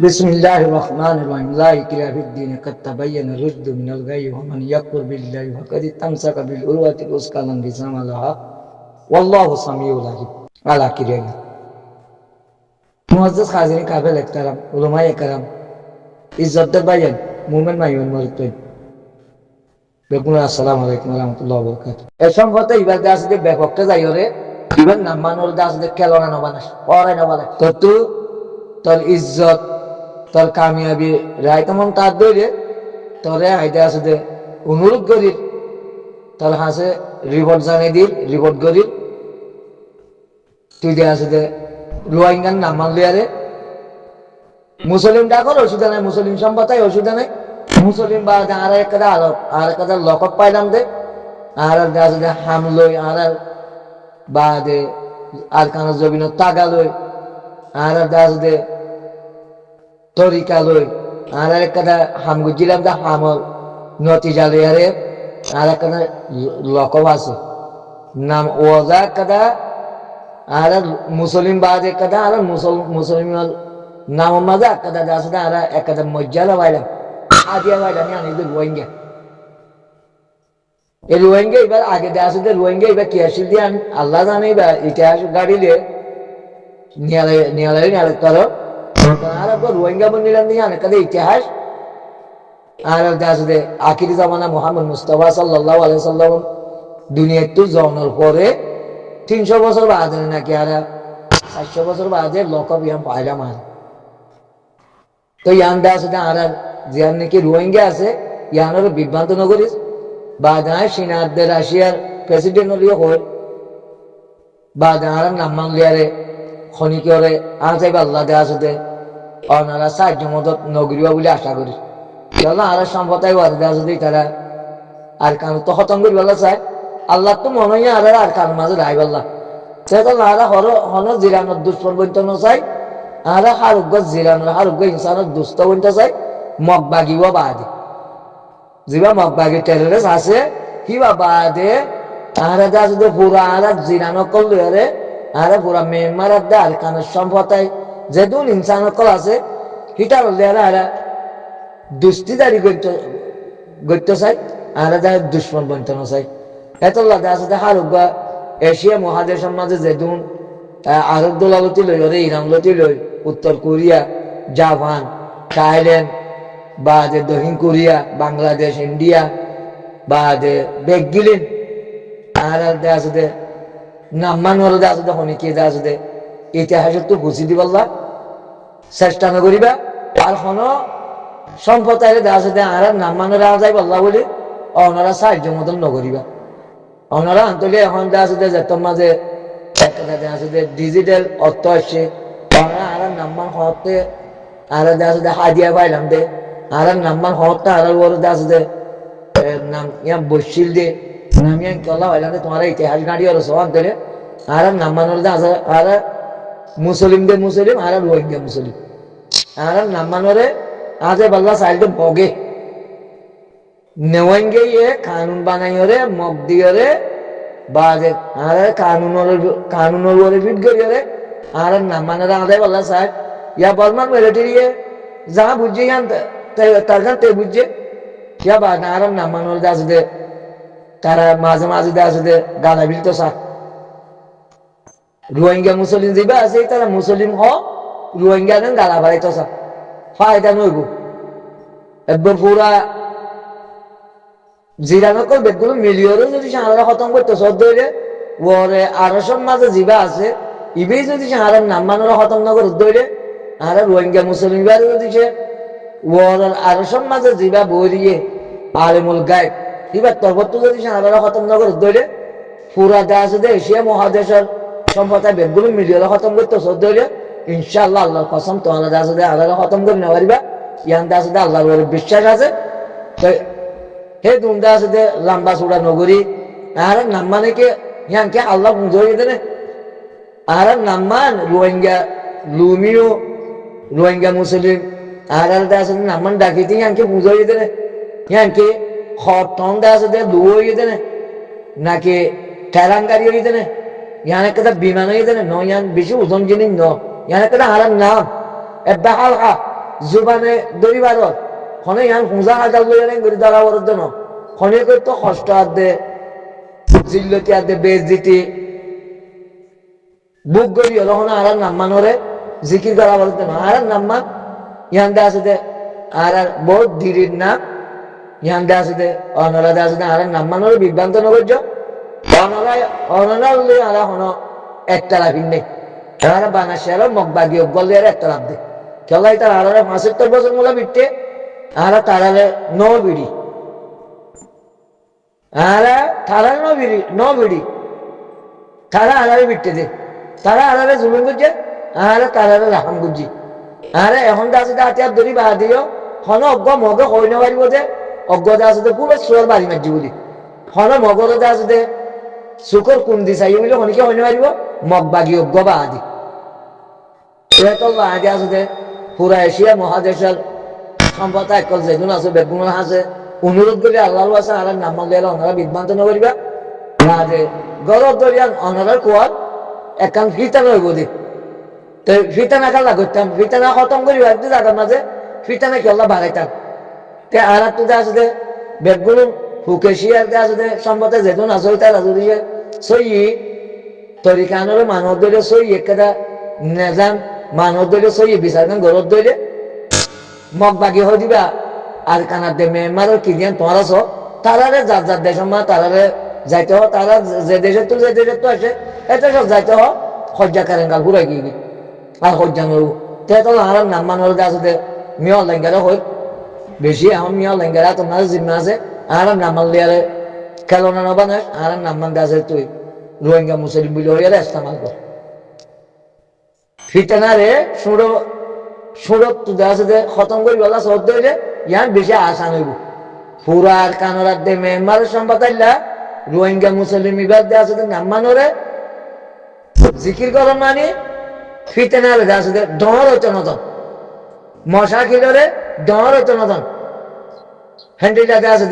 بسم الله الرحمن الرحيم لا إكراه في الدين قد تبين الرشد من الغي ومن يكفر بالله فقد استمسك بالعروة الوثقى لا انقسام لها والله سميع عليم على كريم মুআজ্জাজ হাজিরিন কাবিল ইহতারাম উলামায়ে কেরাম ইজ্জতদার ভাইয়ান মুমিন মাইমুন মরিতইন বেকুন আসসালামু আলাইকুম ওয়া রাহমাতুল্লাহি ওয়া বারাকাতুহু এই সম্পর্কে ইবাদত আছে যে ব্যাপকটা যাইরে ইবান নাম মানোর দাস যে খেলনা না বানাস পরে না বানাস তো তুই তোর ইজ্জত তোর কামিয়াবি রায় তেমন তার দইলে তোরে আইডা আছে যে অনুরোধ করি তোর হাসে রিপোর্ট জানিয়ে দিল রিপোর্ট করি তুই যে আছে যে রোহিঙ্গার নাম মানলি আরে মুসলিম ডাকর অসুবিধা নাই মুসলিম সম্পদায় অসুবিধা নাই মুসলিম বা আর একটা আরব আর একটা লকব পাইলাম দে আর আছে যে হামলই আর বা দে আর কান জবিন তাগালই আর আছে যে তরিকা লই আর একটা হাম গুজিলাম দা হামল নতিজা লই আরে আর একটা লকব আছে নাম ওজা কাদা আর মুসলিম বাদে কাদা আর মুসলিম নাম মাজা কাদা আছে আর একটা মজ্জালা বাইলাম আদিয়া বাইলাম আমি রোহিঙ্গা এই রোহিঙ্গা এবার আগে দেওয়া আছে রোহিঙ্গা এবার কি আসিল দিয়ে আল্লাহ জানে বা ইতিহাস গাড়িলে নিয়ালে করো আর রোহিঙ্গা বন্দিলাম দিয়ে অনেক ইতিহাস আর আছে আখিরি জামানা মুহাম্মদ মুস্তাফা সাল্লাল্লাহু আলাইহি সাল্লাম দুনিয়াতে জন্মের পরে 300 বছর বাদে নাকি আর 400 বছর বাদে লকব ইয়াম পাইলাম আর তো ইয়ান দা আছে আর জিয়ান নাকি রোহিঙ্গা আছে ইয়ানের বিভ্রান্ত নগরী বাদায় সিনাদে রাশিয়ার প্রেসিডেন্ট হলিও হয় বাদার নাম মানলিয়ারে খনি করে আজ আল্লাহ দেয়া আছে অনারা সাহায্য মদত নগরীয় বলে আশা করি চলো আর সম্পদায় দেওয়া যদি তারা আর কান তো খতম করি বলা চায় আল্লাহ তো মনে হয় আর কান মাঝে রায় বললা সেটা আর হন জিরানোর দুষ্পর বইতে চাই আর হারুগ্য জিরানোর হারুগ্য ইনসানের দুস্থ বইতে চাই মগ বাগিব বাদে যিবা মগ বাগি টেররিস্ট আছে কিবা বাদে আর যদি পুরা আর জিরানো করলে আরে আর পুরা মেম্বার আর কানের সম্পদায় যেদুন ইনসান কল আছে হিটার হলে আর দুষ্টিদারি গড়তে চাই আর দুশ্মন বনতে চাই এত লাগে আছে হারুগা এশিয়া মহাদেশের মাঝে যেদুন আরব দোলালতি লই ওরে ইরান লতি লই উত্তর কোরিয়া জাপান থাইল্যান্ড বা যে দক্ষিণ কোরিয়া বাংলাদেশ ইন্ডিয়া বা যে বেগিলিন আর আছে নাম্মান হলে আছে অনেকে আছে ইতিহাসের তো বুঝি দিবল্লা চেষ্টা নকরিবা আর কোনো সম্পদায় আছে আর নাম্মানো রাখা যায় বল্লা বলে ওনারা সাহায্য মতন নকরিবা ওনারা আন্তলে এখন আছে যে তোর মাঝে আছে ডিজিটাল অর্থ আসছে ওনারা আর নাম্মান হতে আর আছে হাদিয়া পাইলাম দে আর নাম্মান হতে আর বড় আছে নাম ইয়া বসিল দে নাম ইয়া কলা পাইলাম দে তোমার ইতিহাস গাড়ি আর সব ধরে আর নাম্মানোর আছে আর মুসলিম দে মুসলিম আর রোহিঙ্গা মুসলিম আর নাম্মানোরে আজ বাল্লা সাইডে বগে নেওয়াঙ্গে কানুন বানাইরে মগ দিয়রে বাজে আর কানুনের ওরে ফিট করিয়রে আর নাম্মানোরে আজ বাল্লা সাইড ইয়া বর্মান মিলিটারি যা বুঝছে ইয়ান তার তে বুঝছে ইয়া বা আর নাম্মানোর আছে দে তারা মাঝে মাঝে আছে দে গালা বিলতো সা রোহিঙ্গা মুসলিম যাইবা আছে তারা মুসলিম হ রোহিঙ্গা দেন গালা বাড়াইতো সা ফায়দা নইব একবার পুরা জিরানকল বেদগুলো মিলিয়রে যদি সাহারা খতম করতে সদ্য হইলে ওরে আরসম মাঝে জিবা আছে ইবেই যদি সাহারার নাম মানোর খতম না করে ধরে আর রোহিঙ্গা মুসলিম বারে যদি সে ওর আরসম মাঝে জিবা বইরিয়ে আলেমুল গায়েব এবার তরবত যদি সাহারা খতম না করে ধরে পুরা দা আছে যে এশিয়া মহাদেশের সম্পদায় বেদগুলো মিলিয়রে খতম করতে সদ্য হইলে ইনশাআল্লাহ আল্লাহর কসম তোমার আছে আল্লাহ খতম করে নেওয়া পারিবা ইয়ান আছে আল্লাহর বিশ্বাস আছে তো হে দুমদা আছে লম্বা চূড়া নগরী আর নাম মানে কে ইয়ানকে আল্লাহ বুঝাই দেনে আর নাম মান রোহিঙ্গা লুমিও রোহিঙ্গা মুসলিম আর আছে নাম মান ডাকিতে ইয়ানকে বুঝাই দেনে ইয়ানকে হটন দা আছে লুই দেনে নাকি টেরাঙ্গারি হই দেনে ইয়ান একটা বিমান হই দেনে ন ইয়ান বেশি ওজন জিনিস ন ইয়ান একটা হারাম নাম এবা হালকা জুবানে দরিবার খনে ইয়ান হুঁজা হাজার লইয়া করে দাঁড়া বড় জন্য খনে তো কষ্ট আদে জিল্লতি আদে বেজ দিতি বুক গড়ি হলো হন আর নাম্মানরে জিকির করা বড় জন্য আর নাম্মান ইয়ান দে আছে দে আর বহুত ধীরের নাম ইয়ান দে আছে দে অনরা দে আছে দে আর নাম্মানরে বিভ্রান্ত নগর্য অনরা অনরা লই আর হন একটা রাখিন নেই তারা বানাসের মগবাগি গলে আর একটা রাখ দে খেলাই তার আড়ারে 75 বছর মূলা বিটে আর তারালে নো বিড়ি আর তারা নো বিড়ি তারা আড়ারে বিটে দে তারা আড়ারে জুলুম করছে আর তারারে রাখাম করছি আর এখন দা আছে হাতিয়ার ধরি বাহা দিও হন অজ্ঞ মগ হই না পারিব যে অজ্ঞ দা আছে পুরো সোয়ার বাড়ি মারছি বলি হন মগর দা আছে দে চুকর কুন্দি চাই বলে হনিকে হই না পারিব মগবাগি অজ্ঞ বাহা দি তো বাহা দি আছে দে পুরা এশিয়া মহাদেশের সম্পদ একল যেগুলো আছে বেগুন আছে অনুরোধ করি আল্লাহ আছে আর নাম দিলে ওনারা বিভ্রান্ত নকরিবা না যে গরব দরিয়ান ওনারার কোয়ার একান ফিতা নইব দি তো ফিতা না খেলা করতাম ফিতা না খতম করি একদিন জায়গার মাঝে ফিতা না খেলা বাড়াইতাম তে আর একটু আছে দে বেগুন হুকেশিয়ার আছে দে সম্পদে যেগুলো আছে ওইটা রাজু দিয়ে সই তরিকানোর মানব দলে সই একটা নেজাম মানব দলে সই বিচার গরব দলে মগ বাগি হয়ে দিবা আর কানার দে মেমারও কি দিন তোমার আছো তারারে যার যার দেশ মা তারারে যাইতে হ তারা যে দেশের তো আসে এটা সব যাইতে হ সজ্জা কারেঙ্গা ঘুরাই গিয়ে আর সজ্জা নরু তে তো আর নাম মানর আছে দে মিয়া লেঙ্গারে হই বেশি এখন মিয়া লেঙ্গারা তোমার জিম্মা আছে আর নাম মানলে আরে খেলনা নবানে আর নাম মান আছে তুই রোহিঙ্গা মুসলিম বলে হইয়া ইস্তেমাল কর ফিটানা রে সুড়ো সুরত তুই আছে যে খতম করি বলা সব ধরে ইয়ান বেশি আসান হইব পুরার কানোরার দে মেম্বার সম্পাদাইলা রোহিঙ্গা মুসলিম ইবাদ দে আছে নাম মানরে জিকির কর মানে ফিতেনারে দে আছে ডর হচ্ছে নতন মশা কিলরে ডর হচ্ছে নতন হ্যান্ডিটা দে আছে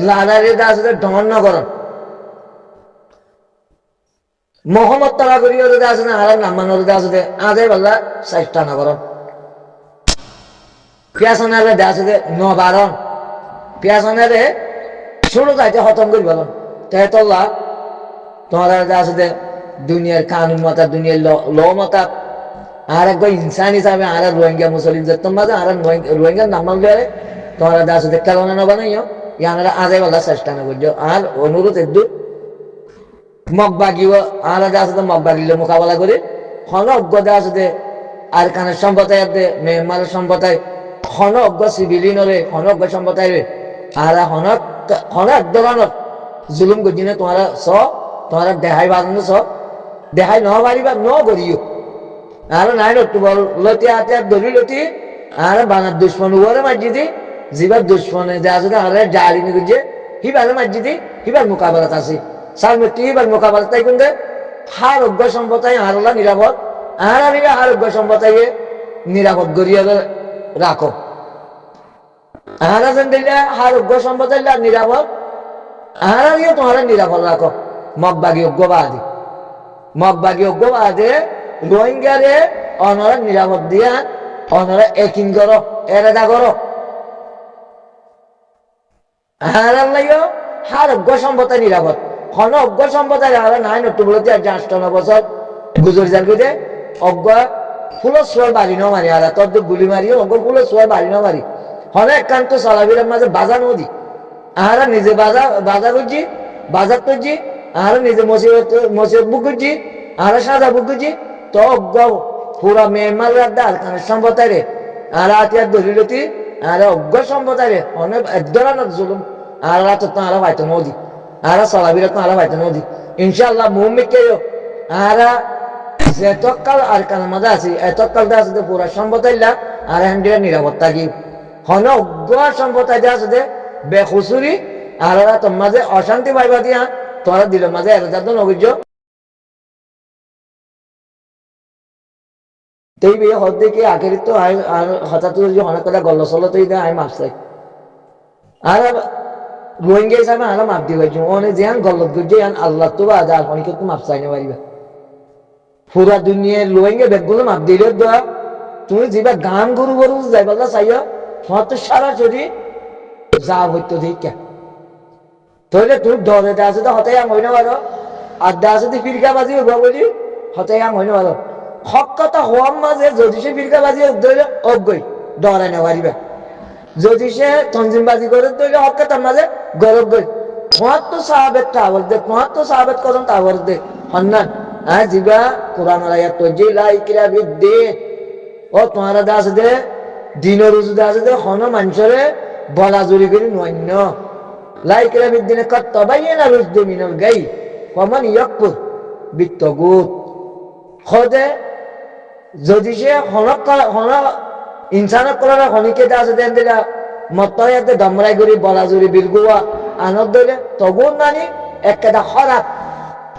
লাদারে দে আছে ডর নগরণ মোহাম্মদ তালা করিও দে আছে না আর নাম মানরে দে আছে আজে বললা চেষ্টা নগরণ পিয়াসনারে দেওয়া আছে নবারণ পিয়াসনারে ছোট যাইতে খতম করি বলুন তাই তোলা তোমার দেওয়া আছে দুনিয়ার কানুন মতা দুনিয়ার ল মতা আর একবার ইনসান হিসাবে আর রোহিঙ্গা মুসলিম যে তোমার আর রোহিঙ্গার নাম মানলে তোমার দেওয়া আছে খেলনা নবা নাই ইয়ানারা আজে বলা চেষ্টা না করছো আর অনুরোধ একটু মগ বাগিও আর দেওয়া আছে মগ বাগিলে মোকাবেলা করে হন অজ্ঞ দেওয়া আছে আর কানের সম্প্রদায় মেহমানের সম্প্রদায় হন অজ্ঞ সিভিলিনরে হন অজ্ঞ সম্প্রদায় রে আর হনক ধরনের জুলুম করছি না তোমার তোমার দেহাই বাজানো দেহাই ন পারিবা ন করিও আর নাই অক্টোবর লতি হাতে ধরি লতি আর বানার দুশ্মন উয়ারে মার্জি দি যিবার দুশ্মনে যে আছে আর জারি নি করছে হিবারে মার্জি দি হিবার মোকাবেলাত আছে সার মৃত্যু হিবার মোকাবেলা তাই কিন্তু হার অজ্ঞ সম্প্রদায় হারলা নিরাপদ আর হার অজ্ঞ সম্প্রদায় নিরাপদ করিয়া রাখো আহারা যেন দিলে আরোগ্য সম্পদের নিরাপদ আহারা দিয়ে তোমার নিরাপদ রাখো মগবাগি অজ্ঞবাদে রোহিঙ্গারে অনরা নিরাপদ দিয়া অনরা একিং করো এরেদা করো আহারার লাগিও আরোগ্য সম্পদের নিরাপদ হন অজ্ঞ সম্পদের আহারা নাই নতুবলতি আর 8 বছর গুজর যার করে অজ্ঞ ফুল সোয়ার বাড়ি ন মারি আর তোর গুলি মারিও অজ্ঞ ফুল সোয়ার বাড়ি ন মারি হনে একান্ত সালাবিরের মাঝে বাজার নদী আহারা নিজে বাজার করছি বাজার করছি আহারা নিজে মসিবত বুক করছি আহারা সাজা বুক করছি তো অজ্ঞ পুরা মেহমান রাখতে আর কানের সম্পদায় রে আর আতিয়ার দলিলতি আর অজ্ঞ সম্পদায় রে অনেক এক ধরনের জুলুম আর তো তারা পাইতো নদী আর সালাবিরা তারা পাইতো নদী ইনশাআল্লাহ মুহম্মিদকে আর যে তৎকাল আর কানের মাঝে আছে এতকাল আছে পুরা সম্পদায় আর হ্যান্ডিরা নিরাপত্তা কি হন অজ্ঞ সম্পদায় আছে বেখুসুরি আর তোর মাঝে অশান্তি পাইবা দিয়া তোরা দিল মাঝে এত অভিযোগ তেই বিয়ে হত দেখি আখেরি তো হঠাৎ অনেক কথা গল্ল চলো তো আমি মাপ চাই আর রোহিঙ্গা হিসাবে আর মাপ দিয়ে পাইছি অনেক যেন গল্লত করছে আল্লাহ তো বা আর অনেকে তো মাপ চাই না পারিবা পুরা দুনিয়ার রোহিঙ্গা ব্যাগগুলো মাপ দিলে দেওয়া তুমি যিবা গান গরু গরু যাই বললা চাইয়া তোমার তো সারা শরীর যা হইতো দিকে তাহলে তুমি ডরে দেওয়া আছে তো হতাই আম হইনা পারো আর দেওয়া আছে ফিরকা বাজি হইব বলি হতাই আম হইনা পারো হক কথা হওয়ার মাঝে যদি সে ফিরকা বাজি ধরলে অজ্ঞই ডরে না পারিবা যদি সে তঞ্জিমবাজি করে ধরলে হক কথার মাঝে গরব গই তোমার তো সাহাবের টাওয়ার দে তোমার তো সাহাবের কদম টাওয়ার দে হন্নান হ্যাঁ জিবা কোরআন আয়াত তো জিলাই কিরা বিদ্যে ও তোমার দাস দে দিনের রুজু দাস দে হন মানুষরে বলা জুড়ি করি নন্য লাইকিরা বিদ্দিনে কত বাইনা রুজদে মিনাল গাই কমান ইয়াকুর বিত্তগুত খদে যদি সে হন ইনসানক কলার হনিকে দাস দেন দিলা মতয়াতে দমরাই করি বলা জুড়ি বিলগুয়া আনন্দ দিলে তবুও নানি একটা খারাপ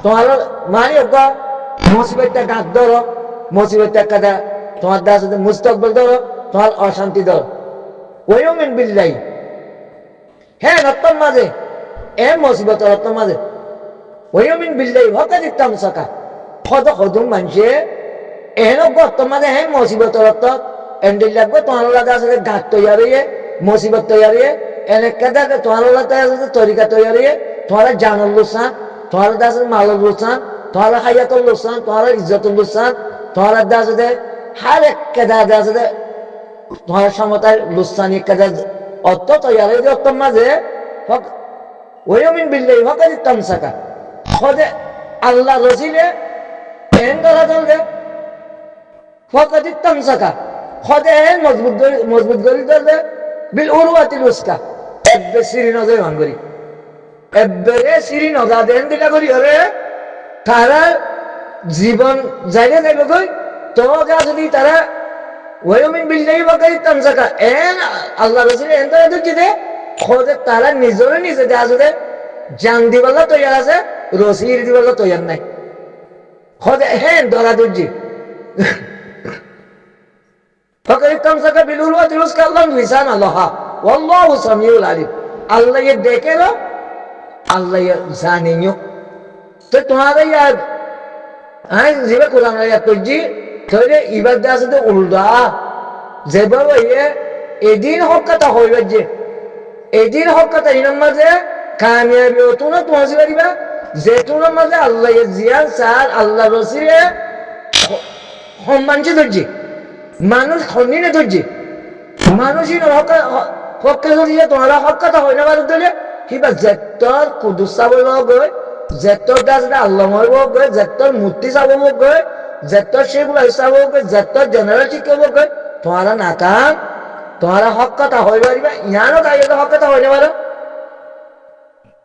তোমার মানি ওকা মুসিবতটা গাছ ধরো মুসিবতটা একটা তোমার দাস মুস্তকবল ধরো তোমার অশান্তি ধরো ওইও মিন বিল্লাই হ্যাঁ রত্তম মাঝে এ মুসিবত রত্তম মাঝে ওইও মিন বিল্লাই হকা দিতাম সকা হদ হদুম মানুষে এন রত্তম মাঝে হ্যাঁ মুসিবত রত্ত এন্ডিল লাগবে তোমার লাগা আসলে গাছ তৈরি মুসিবত তৈরি এনেকা দেখে তোমার লাগা আসলে তরিকা তৈরি তোমার জানুর লুসান তোমার দাস মালর লুসান তোমার হায়াতুল লুসান তোমার ইজ্জতুল লুসান তোমার দাস দে হার এক কেদা দাস দে তোমার সমতায় লুসানি কেদা অত তৈরি রত্তম মাঝে ওইমিন বিল্লাই হকা দিতাম সাকা খদে আল্লাহ রসিলে এন ধরা ধরবে হকা দিতাম সাকা খদে এন মজবুত করি ধরবে বিল উরওয়াতিল উসকা এব্বে সিরি নজর ভাঙ করি এব্বে সিরি নজা দেন দিলা করি হরে তারা জীবন যাইলে যাইব কই তো যদি তারা ওইমিন বিল্লাই হকা দিতাম সাকা এন আল্লাহ রসিলে এন ধরা ধরছি দে খোঁজে তারা নিজরে নিজে দেওয়া যদি জান দিবাল্লা তৈয়ার আছে রসির দিবাল্লা তৈয়ার নাই খোঁজে হ্যাঁ ধরা দুর্জি ফকরিতাম সাকা বিলুল ওয়া দিলুস কাল্লাম লিসান আল্লাহ ওয়াল্লাহু সামিউল আলিম আল্লাহ ये देखे लो আল্লাহ ये জানেনিও তো তোমার ইয়াদ আই জিবে কোরআন আয়াত তুজি তইলে ইবাদত আছে তো উল্টা যেভাবে এদিন হক কথা হইবে যে এদিন হক কথা ইনার মাঝে কামিয়াবি হতো না তোমার পারিবা যেতুনের মাঝে আল্লাহ জিয়ান সার আল্লাহ রসিলে সম্মানছে ধরছি মানুষ খন্ডিনে ধরছি মানুষই হককে ধরিয়ে তোমারা হক কথা হয় না বাদ দিলে কিবা জেত্তর কুদুস চাবল গৈ জেত্তর দাস আল্লাহ মরব গৈ জেত্তর মূর্তি চাব গৈ জেত্তর সেগুলো চাব গৈ জেত্তর জেনারেল শিক্ষব গৈ তোমারা নাকাম তোমারা হক কথা হয়ে পারিবা ইয়ানো তাই হক কথা হয়ে পারো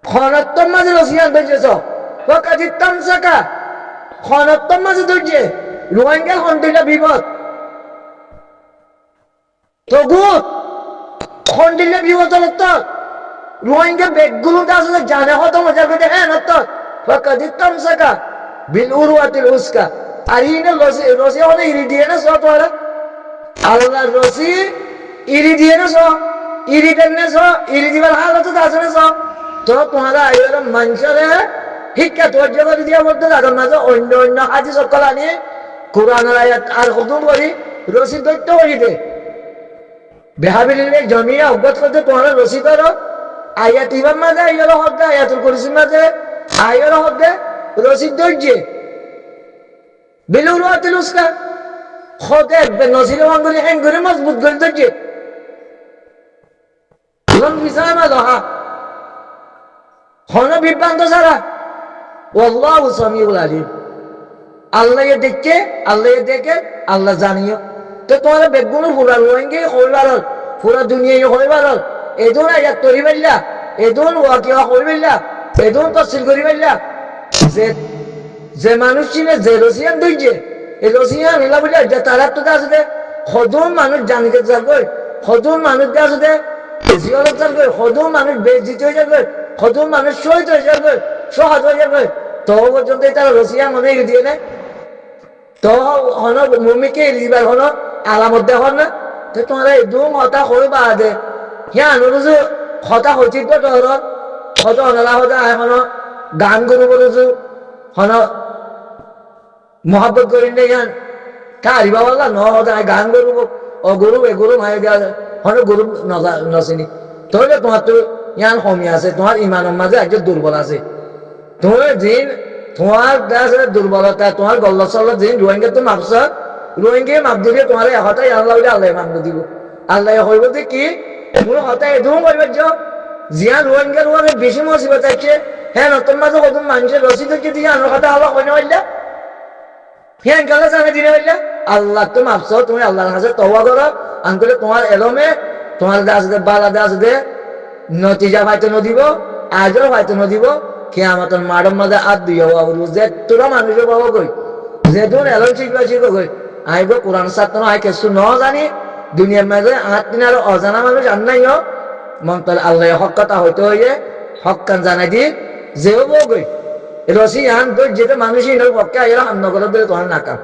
খনত্তর মাঝে রসিয়ান ধরছেছ হকা দিতাম সাকা খনত্তর মাঝে ধরছে রোহিঙ্গা খন্ডিলা বিপদ তবু খন্ডিলা বিপদ উত্তর রোহিঙ্গা বেগগুলো আসলে জানে হতো মজা করে হ্যাঁ নত্তর হকা দিতাম সাকা বিল উরওয়াতিল উসকা আর ইনে রসি হলে ইরি দিয়ে না সব তোরা আল্লাহ রসি ইরি দিয়ে না সব ইরি টেনে সব ইরি দিবার হালত আছে না সব তো তোমারা আইবার মানুষের শিক্ষা ধৈর্য করে দিয়া বলতে তাদের মাঝে অন্য অন্য হাজি সকল আনি কোরআনের আয়াত আর হুকুম করি রসিদ দৈত্য করি দে বেহাবিলে জমিয়া অজ্ঞাত করতে তোমারা রসি করো আয়াত ইবার মাঝে আইয়ার হক দে আয়াতুল কুরসির মাঝে আইয়ার হক দে রসিদ ধৈর্য বিলুল ওয়াতিল উসকা খোদে নসিলে ওয়াঙ্গুলি হ্যাং করে মজবুত করে ধৈর্য এবং মিসামা দহা হন বিভ্রান্ত ছাড়া আল্লাহু সামিউল আলিম আল্লাহ দেখে আল্লাহ জানিও তো তোমার বেগুন পুরা রোহিঙ্গে হইবার পুরা দুনিয়ায় হইবার এদুন আয়াত তৈরি পাইলা এদুন ওয়াকিয়া হই পাইলা এদুন তফসিল করি পাইলা যে মানুষ ছিল যে রসিয়ান ধৈর্যে এই রসিয়ান হইলা বলে যে তারা তো আসলে সদুন মানুষ জানিতে যাবে সদুন মানুষ আসলে জিয়ারত যাবে সদুন মানুষ বেজিত হয়ে যাবে সদুন মানুষ শহীদ হয়ে যাবে সহজ হয়ে যাবে তো পর্যন্ত তারা রসিয়া মনে দিয়ে নেয় তো হন মমিকে দিবার হন আলামত দেখুন না তো তোমার একদম হতা হয়ে বাদে হ্যাঁ অনুরোধ হতা হচ্ছিল তো তোর হত অনলা হতা এখন গান করু বলছো হন মহাব্বত করি নে ইয়ান কারি বাবা ন গান গরু ও গরু এ গরু মায়ে দেওয়া হনে গরু নচিনি তাহলে তোমার তো ইয়ান কমি আছে তোমার ইমানের মাঝে একজন দুর্বল আছে তোমার দিন তোমার দুর্বলতা তোমার গল্লা চল্লা দিন রোহিঙ্গা তো মাপছ রোহিঙ্গে মাপ দিলে তোমার হঠাৎ আল্লাহ আল্লাহ মাপ দিব আল্লাহ হইব যে কি কোনো হঠাৎ এদুম করবার যাও জিয়ান রোহিঙ্গার ওখানে বেশি মসিবত আছে হ্যাঁ নতুন মাঝে কত মানুষের রসিদ দিয়ে আনো কথা আল্লাহ হয় না বললা হ্যাঁ কালা জানে দিনে বললা আল্লাহ তো মাপছ তুমি আল্লাহর কাছে তওবা করো আনকলে তোমার এলমে তোমার দাস বালা দাস দে নতিজা হয়তো নদিব আজও হয়তো নদিব কে আমার মাডম মাঝে আর দিয়ে যে তোরা মানুষের বাবা কই যে তোর এলম শিখবা শিখবো কই আইব কোরআন ছাত্র আই কিছু ন জানি দুনিয়ার মাঝে আট দিন আর অজানা মানুষ আর নাই মন্তর আল্লাহ হক কথা হইতে হইয়ে হক কান জানাই দি যেও বউ কই রসি আন তো যেটা মানুষই পক্ষে আইরা হান্ন করে দিলে তোমার নাকাম